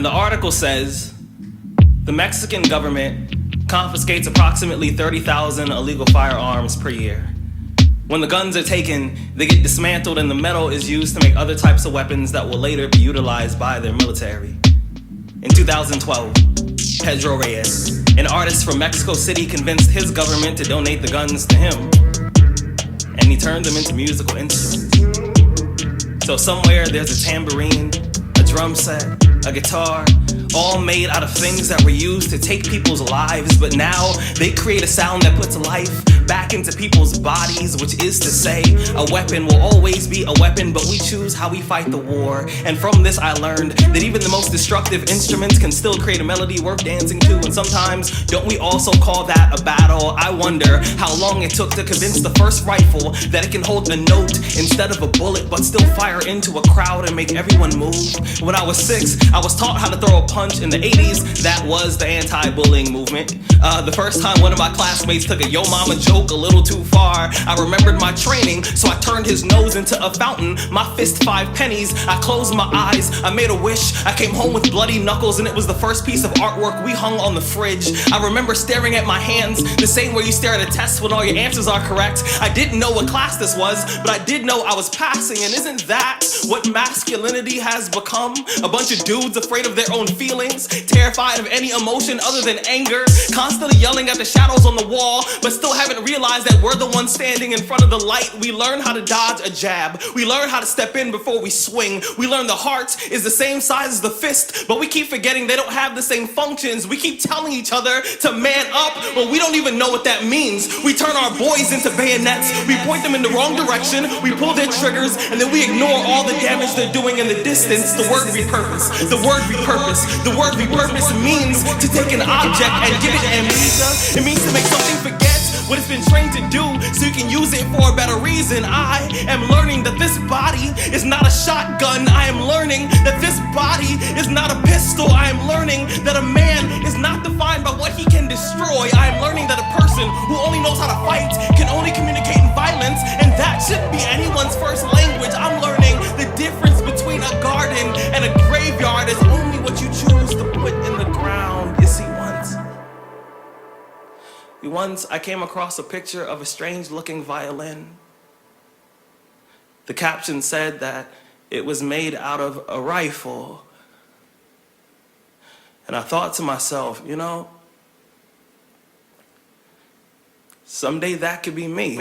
And the article says, the Mexican government confiscates approximately 30,000 illegal firearms per year. When the guns are taken, they get dismantled and the metal is used to make other types of weapons that will later be utilized by their military. In 2012, Pedro Reyes, an artist from Mexico City, convinced his government to donate the guns to him, and he turned them into musical instruments. So somewhere there's a tambourine, a drum set, a guitar, all made out of things that were used to take people's lives, but now they create a sound that puts life back into people's bodies, which is to say, a weapon will always be a weapon, but we choose how we fight the war. And from this I learned that even the most destructive instruments can still create a melody worth dancing to, and sometimes don't we also call that a battle? I wonder how long it took to convince the first rifle that it can hold a note instead of a bullet, but still fire into a crowd and make everyone move. When I was 6, I was taught how to throw a punch. In the 80s, that was the anti-bullying movement. The first time one of my classmates took a yo mama joke a little too far, I remembered my training, so I turned his nose into a fountain. My fist 5 pennies, I closed my eyes, I made a wish, I came home with bloody knuckles, and it was the first piece of artwork we hung on the fridge. I remember staring at my hands, the same way you stare at a test when all your answers are correct. I didn't know what class this was, but I did know I was passing, and isn't that what masculinity has become? A bunch of dudes afraid of their own feelings, terrified of any emotion other than anger, constantly yelling at the shadows on the wall, but still haven't realized that we're the ones standing in front of the light. We learn how to dodge a jab, we learn how to step in before we swing, we learn the heart is the same size as the fist, but we keep forgetting they don't have the same functions. We keep telling each other to man up, but we don't even know what that means. We turn our boys into bayonets, we point them in the wrong direction, we pull their triggers, and then we ignore all the damage they're doing in the distance. The word repurpose, the word repurpose, the word repurpose means to take an object and give it amnesia. It means to make something forget what it's been trained to do so you can use it for a better reason. I am learning that this body is not a shotgun. I am learning that this body is not a pistol. I am learning that a man is not defined by what he can destroy. I am learning that a person who only knows how to fight can only communicate in violence, and that shouldn't be anyone's first language. I'm learning the difference between a garden and a graveyard is only what you choose to put in the ground. You see, once I came across a picture of a strange-looking violin. The caption said that it was made out of a rifle. And I thought to myself, you know, someday that could be me.